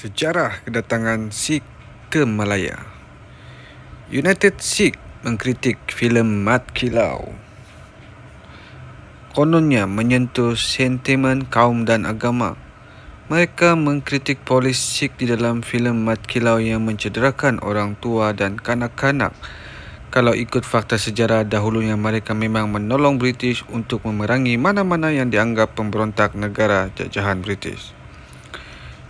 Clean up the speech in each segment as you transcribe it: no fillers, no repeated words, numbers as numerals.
Sejarah kedatangan Sikh ke Malaya. United Sikh mengkritik filem Mat Kilau. Kononnya menyentuh sentimen kaum dan agama. Mereka mengkritik polis Sikh di dalam filem Mat Kilau yang mencederakan orang tua dan kanak-kanak. Kalau ikut fakta sejarah, dahulunya mereka memang menolong British untuk memerangi mana-mana yang dianggap pemberontak negara jajahan British.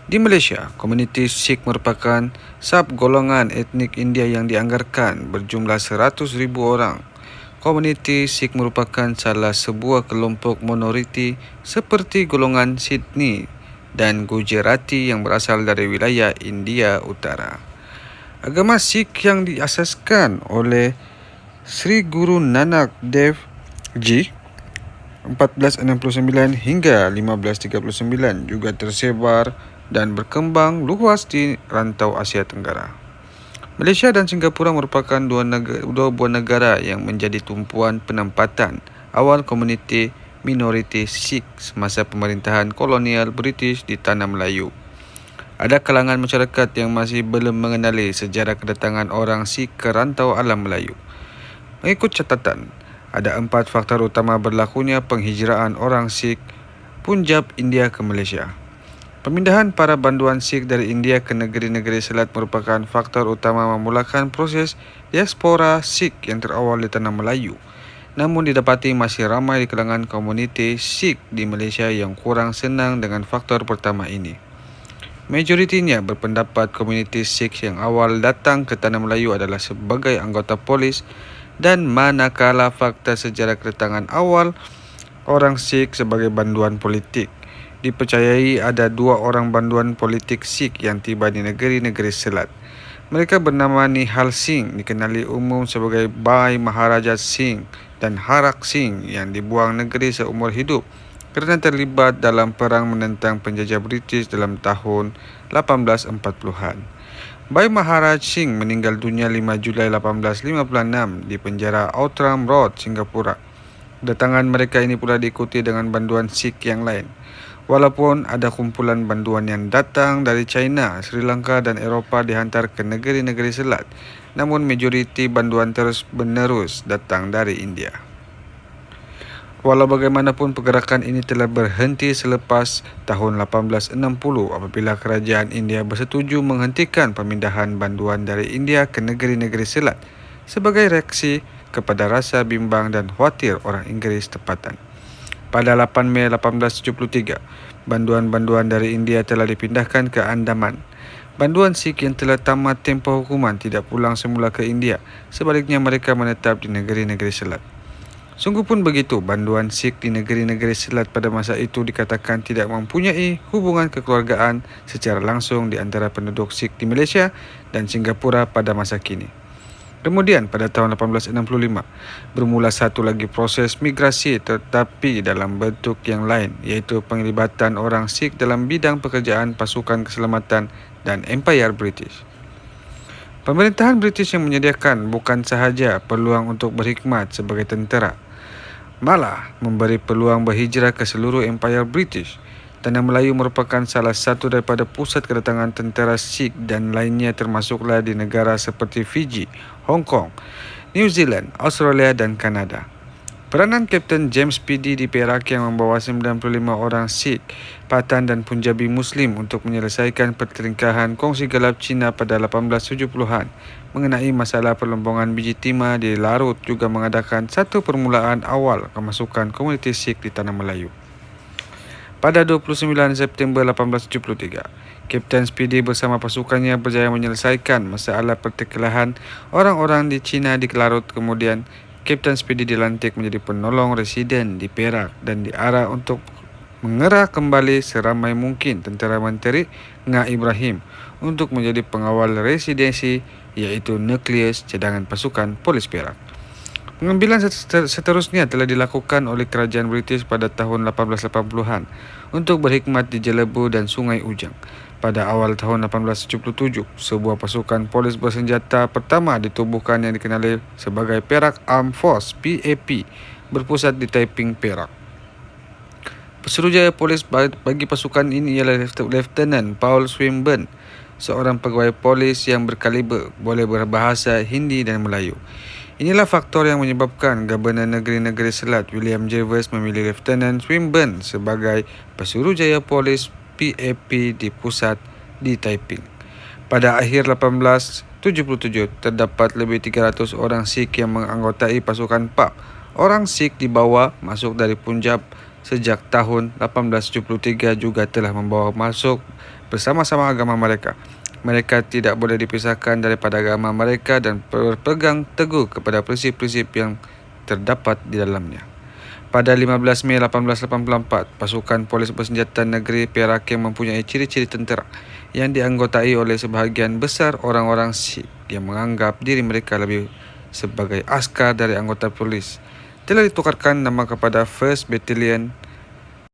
Di Malaysia, komuniti Sikh merupakan subgolongan etnik India yang dianggarkan berjumlah 100,000 orang. Komuniti Sikh merupakan salah sebuah kelompok minoriti seperti golongan Sydney dan Gujarati yang berasal dari wilayah India Utara. Agama Sikh yang diasaskan oleh Sri Guru Nanak Dev Ji 1469 hingga 1539 juga tersebar dan berkembang luas di rantau Asia Tenggara. Malaysia dan Singapura merupakan dua buah negara yang menjadi tumpuan penempatan awal komuniti minoriti Sikh semasa pemerintahan kolonial British di Tanah Melayu. Ada kalangan masyarakat yang masih belum mengenali sejarah kedatangan orang Sikh ke rantau alam Melayu. Mengikut catatan, ada 4 faktor utama berlakunya penghijraan orang Sikh Punjab India ke Malaysia. Pemindahan para banduan Sikh dari India ke negeri-negeri Selat merupakan faktor utama memulakan proses diaspora Sikh yang terawal di Tanah Melayu. Namun didapati masih ramai di kalangan komuniti Sikh di Malaysia yang kurang senang dengan faktor pertama ini. Majoritinya berpendapat komuniti Sikh yang awal datang ke Tanah Melayu adalah sebagai anggota polis, dan manakala fakta sejarah kedatangan awal orang Sikh sebagai banduan politik. Dipercayai ada 2 orang banduan politik Sikh yang tiba di negeri-negeri Selat. Mereka bernama Nihal Singh, dikenali umum sebagai Bhai Maharaja Singh, dan Harak Singh yang dibuang negeri seumur hidup kerana terlibat dalam perang menentang penjajah British dalam tahun 1840-an. Bhai Maharaj Singh meninggal dunia 5 Julai 1856 di penjara Outram Road, Singapura. Kedatangan mereka ini pula diikuti dengan banduan Sikh yang lain. Walaupun ada kumpulan banduan yang datang dari China, Sri Lanka dan Eropah dihantar ke negeri-negeri Selat, namun majoriti banduan terus menerus datang dari India. Walau bagaimanapun, pergerakan ini telah berhenti selepas tahun 1860 apabila kerajaan India bersetuju menghentikan pemindahan banduan dari India ke negeri-negeri Selat sebagai reaksi kepada rasa bimbang dan khawatir orang Inggeris tempatan. Pada 8 Mei 1873, banduan-banduan dari India telah dipindahkan ke Andaman. Banduan Sikh yang telah tamat tempoh hukuman tidak pulang semula ke India, sebaliknya mereka menetap di negeri-negeri Selat. Sungguh pun begitu, banduan Sikh di negeri-negeri Selat pada masa itu dikatakan tidak mempunyai hubungan kekeluargaan secara langsung di antara penduduk Sikh di Malaysia dan Singapura pada masa kini. Kemudian pada tahun 1865, bermula satu lagi proses migrasi tetapi dalam bentuk yang lain, iaitu penglibatan orang Sikh dalam bidang pekerjaan pasukan keselamatan dan Empire British. Pemerintahan British yang menyediakan bukan sahaja peluang untuk berkhidmat sebagai tentera, malah memberi peluang berhijrah ke seluruh Empire British. Tanah Melayu merupakan salah satu daripada pusat kedatangan tentera Sikh dan lainnya termasuklah di negara seperti Fiji, Hong Kong, New Zealand, Australia dan Kanada. Peranan Kapten James Speedy di Perak yang membawa 95 orang Sikh, Patan dan Punjabi Muslim untuk menyelesaikan pertelingkahan kongsi gelap Cina pada 1870-an mengenai masalah perlombongan biji timah di Larut juga mengadakan satu permulaan awal kemasukan komuniti Sikh di Tanah Melayu. Pada 29 September 1873, Kapten Speedy bersama pasukannya berjaya menyelesaikan masalah pertikaian orang-orang di Cina di Larut. Kemudian Kapten Speedy dilantik menjadi penolong residen di Perak dan diarah untuk mengerah kembali seramai mungkin tentera menteri Nga Ibrahim untuk menjadi pengawal residensi, iaitu nukleus cadangan pasukan polis Perak. Pengambilan seterusnya telah dilakukan oleh kerajaan British pada tahun 1880-an untuk berkhidmat di Jelebu dan Sungai Ujang. Pada awal tahun 1877, sebuah pasukan polis bersenjata pertama ditubuhkan yang dikenali sebagai Perak Armed Force (PAP) berpusat di Taiping, Perak. Pesuruhjaya polis bagi pasukan ini ialah Lieutenant Paul Swinburne, seorang pegawai polis yang berkaliber, boleh berbahasa Hindi dan Melayu. Inilah faktor yang menyebabkan Governor Negeri-Negeri Selat William Jervis memilih Lieutenant Swinburne sebagai Pesuruhjaya Polis PAP di pusat di Taiping. Pada akhir 1877, terdapat lebih 300 orang Sikh yang menganggotai pasukan PAP. Orang Sikh dibawa masuk dari Punjab sejak tahun 1873 juga telah membawa masuk bersama-sama agama mereka. Mereka tidak boleh dipisahkan daripada agama mereka dan berpegang teguh kepada prinsip-prinsip yang terdapat di dalamnya. Pada 15 Mei 1884, pasukan polis bersenjata negeri Perak yang mempunyai ciri-ciri tentera yang dianggotai oleh sebahagian besar orang-orang Sikh yang menganggap diri mereka lebih sebagai askar dari anggota polis, telah ditukarkan nama kepada 1st Battalion